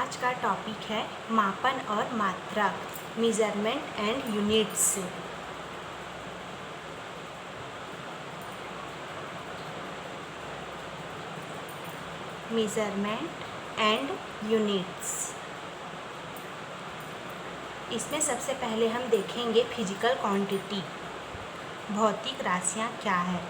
आज का टॉपिक है मापन और मात्रा, measurement and units. Measurement and units. इसमें सबसे पहले हम देखेंगे फिजिकल क्वांटिटी, भौतिक राशियाँ क्या है।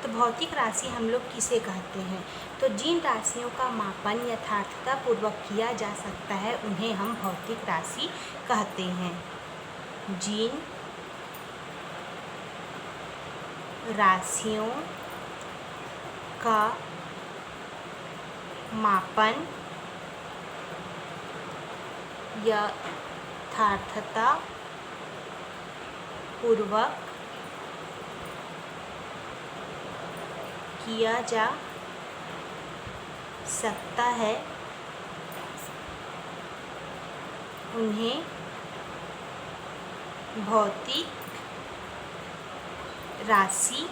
तो भौतिक राशि हम लोग किसे कहते हैं? तो जिन राशियों का मापन यथार्थता पूर्वक किया जा सकता है उन्हें हम भौतिक राशि कहते हैं। जिन राशियों का मापन यथार्थता पूर्वक किया जा सकता है उन्हें भौतिक राशि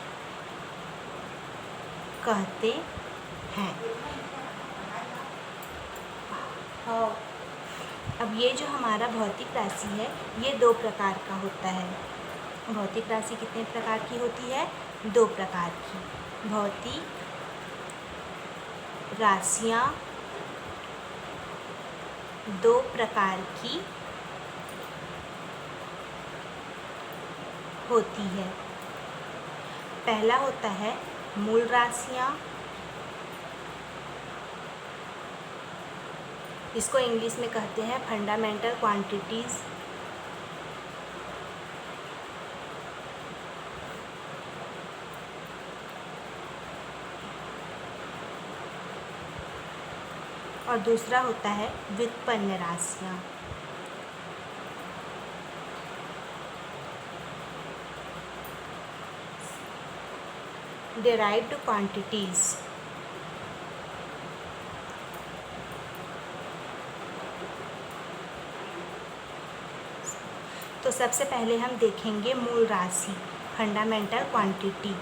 कहते हैं। अब ये जो हमारा भौतिक राशि है ये दो प्रकार का होता है। भौतिक राशि कितने प्रकार की होती है? दो प्रकार की। भौतिक राशियाँ दो प्रकार की होती है। पहला होता है मूल राशियाँ, इसको इंग्लिश में कहते हैं फंडामेंटल क्वांटिटीज़। और दूसरा होता है व्युत्पन्न राशियाँ। Derived quantities. तो सबसे पहले हम देखेंगे मूल राशि, फंडामेंटल क्वांटिटी।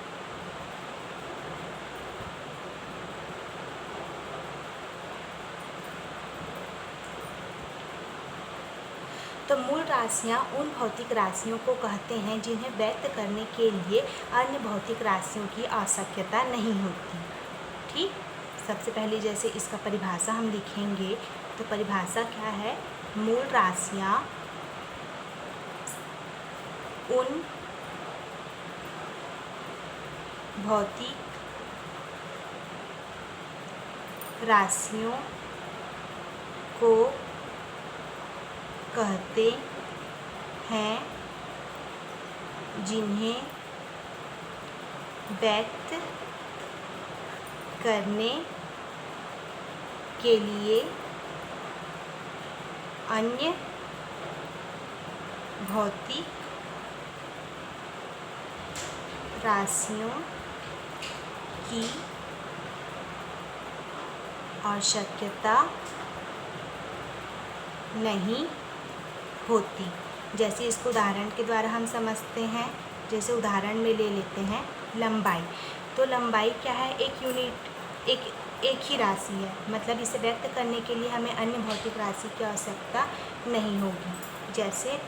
तो मूल राशियाँ उन भौतिक राशियों को कहते हैं जिन्हें व्यक्त करने के लिए अन्य भौतिक राशियों की आवश्यकता नहीं होती। ठीक, सबसे पहले जैसे इसका परिभाषा हम लिखेंगे तो परिभाषा क्या है? मूल राशियाँ उन भौतिक राशियों को कहते हैं जिन्हें व्यक्त करने के लिए अन्य भौतिक राशियों की आवश्यकता नहीं होती। जैसे इसको उदाहरण के द्वारा हम समझते हैं। जैसे उदाहरण में ले लेते हैं लंबाई। तो लंबाई क्या है? एक यूनिट, एक ही राशि है। मतलब इसे व्यक्त करने के लिए हमें अन्य भौतिक राशि की आवश्यकता नहीं होगी। जैसे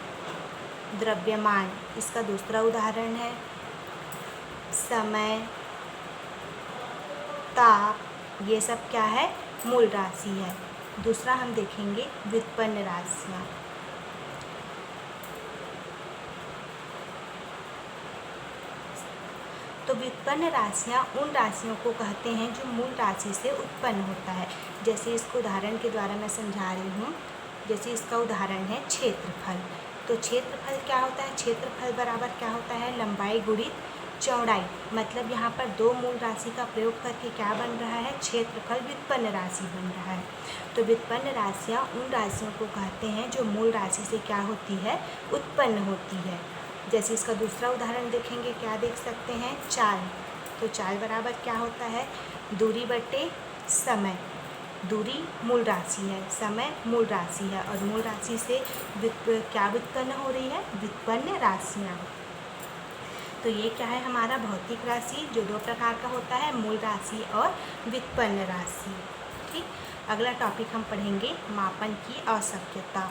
द्रव्यमान, इसका दूसरा उदाहरण है। समय, ताप, ये सब क्या है? मूल राशि है। दूसरा हम देखेंगे व्युत्पन्न राशियाँ। तो व्युत्पन्न राशियाँ उन राशियों को कहते हैं जो मूल राशि से उत्पन्न होता है। जैसे इसको उदाहरण के द्वारा मैं समझा रही हूँ। जैसे इसका उदाहरण है क्षेत्रफल। तो क्षेत्रफल क्या होता है? क्षेत्रफल बराबर क्या होता है? लंबाई गुणित चौड़ाई। मतलब यहाँ पर दो मूल राशि का प्रयोग करके क्या बन रहा है? क्षेत्रफल व्युत्पन्न राशि बन रहा है। तो व्युत्पन्न राशियाँ उन राशियों को कहते हैं जो मूल राशि से क्या होती है? उत्पन्न होती है। जैसे इसका दूसरा उदाहरण देखेंगे, क्या देख सकते हैं? चाल। तो चाल बराबर क्या होता है? दूरी बटे समय। दूरी मूल राशि है, समय मूल राशि है, और मूल राशि से क्या व्युत्पन्न हो रही है? व्युत्पन्न राशियाँ। तो ये क्या है हमारा भौतिक राशि जो दो प्रकार का होता है, मूल राशि और व्युत्पन्न राशि। ठीक, अगला टॉपिक हम पढ़ेंगे मापन की आवश्यकता।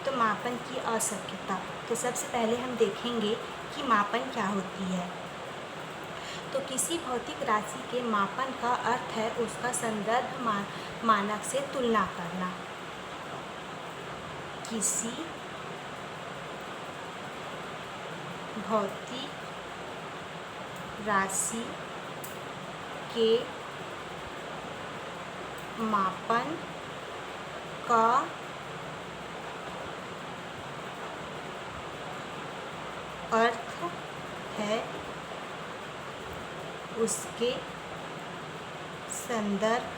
तो मापन की आवश्यकता, तो सबसे पहले हम देखेंगे कि मापन क्या होती है। तो किसी भौतिक राशि के मापन का अर्थ है उसका संदर्भ मानक से तुलना करना। किसी भौतिक राशि के मापन का अर्थ है उसके संदर्भ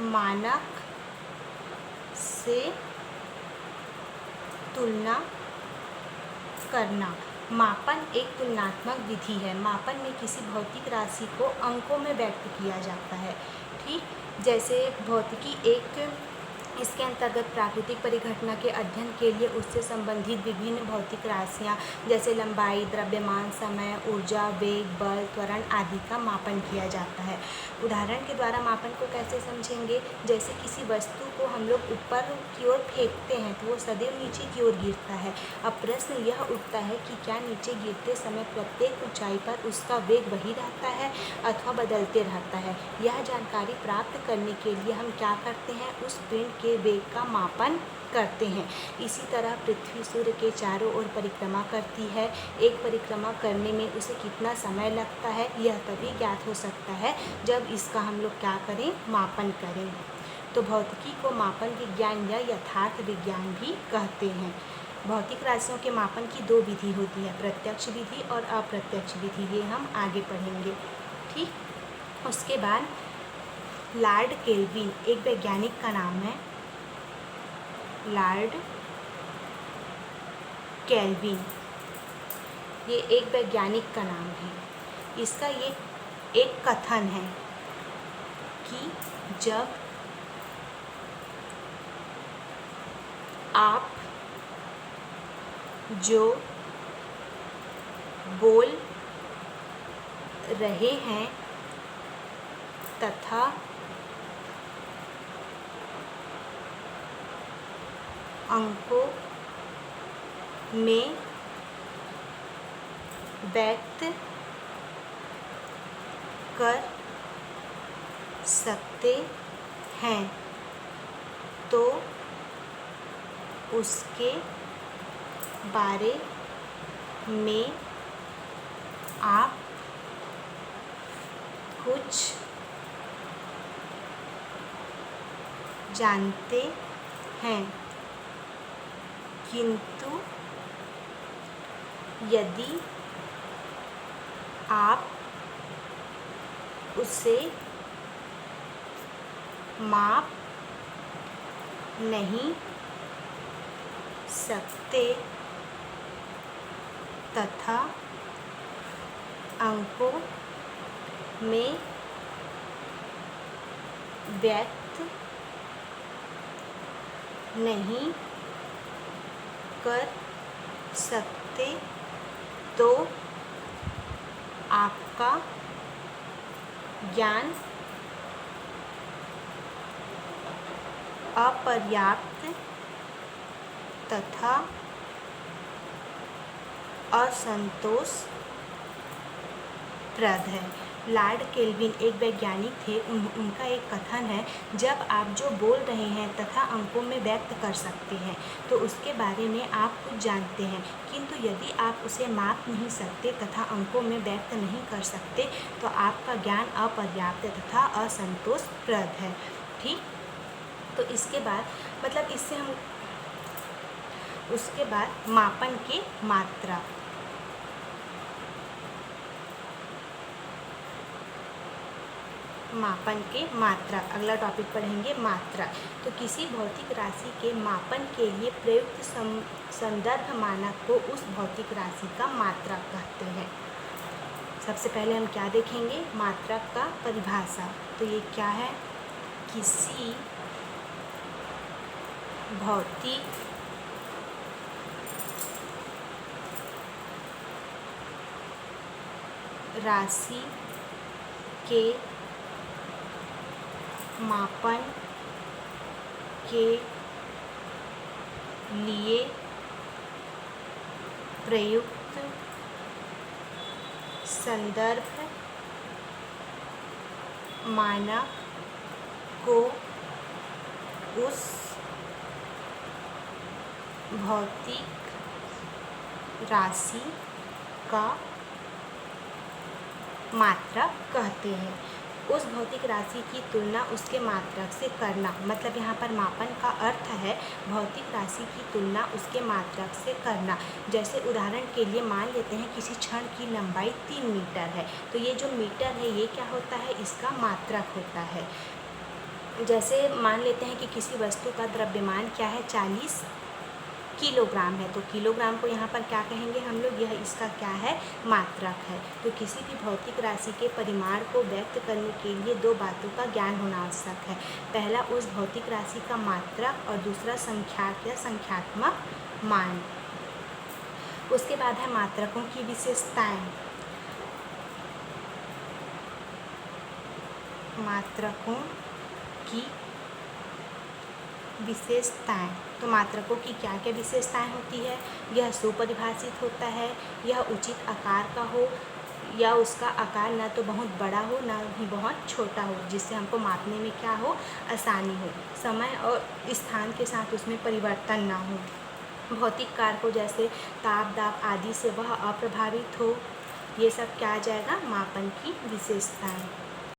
मानक से तुलना करना। मापन एक तुलनात्मक विधि है। मापन में किसी भौतिक राशि को अंकों में व्यक्त किया जाता है। ठीक, जैसे भौतिकी एक, इसके अंतर्गत प्राकृतिक परिघटना के अध्ययन के लिए उससे संबंधित विभिन्न भौतिक राशियाँ जैसे लंबाई, द्रव्यमान, समय, ऊर्जा, वेग, बल, त्वरण आदि का मापन किया जाता है। उदाहरण के द्वारा मापन को कैसे समझेंगे, जैसे किसी वस्तु को हम लोग ऊपर की ओर फेंकते हैं तो वो सदैव नीचे की ओर गिरता है। अब प्रश्न यह उठता है कि क्या नीचे गिरते समय प्रत्येक ऊंचाई पर उसका वेग वही रहता है अथवा बदलते रहता है। यह जानकारी प्राप्त करने के लिए हम क्या करते हैं, उस पिंड के वेग का मापन करते हैं। इसी तरह पृथ्वी सूर्य के चारों ओर परिक्रमा करती है। एक परिक्रमा करने में उसे कितना समय लगता है यह तभी ज्ञात हो सकता है जब इसका हम लोग क्या करें, मापन करें। तो भौतिकी को मापन विज्ञान या यथार्थ विज्ञान भी कहते हैं। भौतिक राशियों के मापन की दो विधि होती है, प्रत्यक्ष विधि और अप्रत्यक्ष विधि। ये हम आगे पढ़ेंगे। ठीक, उसके बाद लॉर्ड केल्विन एक वैज्ञानिक का नाम है, लॉर्ड केल्विन, ये एक वैज्ञानिक का नाम है। इसका ये एक कथन है कि जब आप जो बोल रहे हैं तथा अंकों में व्यक्त कर सकते हैं तो उसके बारे में आप कुछ जानते हैं, किंतु यदि आप उसे माप नहीं सकते तथा अंकों में व्यक्त नहीं कर सकते तो आपका ज्ञान अपर्याप्त तथा असंतोषप्रद है। लॉर्ड केल्विन एक वैज्ञानिक थे। उनका एक कथन है, जब आप जो बोल रहे हैं तथा अंकों में व्यक्त कर सकते हैं तो उसके बारे में आप कुछ जानते हैं, किंतु यदि आप उसे माप नहीं सकते तथा अंकों में व्यक्त नहीं कर सकते तो आपका ज्ञान अपर्याप्त तथा असंतोषप्रद है। ठीक, तो इसके बाद मतलब इससे हम उसके बाद मापन के मात्रा, मापन के मात्रा, अगला टॉपिक पढ़ेंगे मात्रा। तो किसी भौतिक राशि के मापन के लिए प्रयुक्त संदर्भ मानक को उस भौतिक राशि का मात्रक कहते हैं। सबसे पहले हम क्या देखेंगे, मात्रक का परिभाषा। तो ये क्या है, किसी भौतिक राशि के मापन के लिए प्रयुक्त संदर्भ मानक को उस भौतिक राशि का मात्रक कहते हैं। उस भौतिक राशि की तुलना उसके मात्रक से करना, मतलब यहाँ पर मापन का अर्थ है भौतिक राशि की तुलना उसके मात्रक से करना। जैसे उदाहरण के लिए मान लेते हैं किसी क्षण की लंबाई 3 मीटर है, तो ये जो मीटर है ये क्या होता है, इसका मात्रक होता है। जैसे मान लेते हैं कि किसी वस्तु का द्रव्यमान क्या है, 40 किलोग्राम है, तो किलोग्राम को यहाँ पर क्या कहेंगे हम लोग, यह इसका क्या है, मात्रक है। तो किसी भी भौतिक राशि के परिमाण को व्यक्त करने के लिए दो बातों का ज्ञान होना आवश्यक है। पहला उस भौतिक राशि का मात्रक और दूसरा संख्याक या संख्यात्मक मान। उसके बाद है मात्रकों की विशेषताएं। मात्रकों की विशेषताएं, तो मात्रकों की क्या क्या विशेषताएं होती है, यह सुपरिभाषित होता है, यह उचित आकार का हो या उसका आकार न तो बहुत बड़ा हो न ही बहुत छोटा हो, जिससे हमको मापने में क्या हो, आसानी हो, समय और स्थान के साथ उसमें परिवर्तन ना हो, भौतिक कारकों जैसे ताप दाब आदि से वह अप्रभावित हो। ये सब क्या आ जाएगा, मापन की विशेषताएं।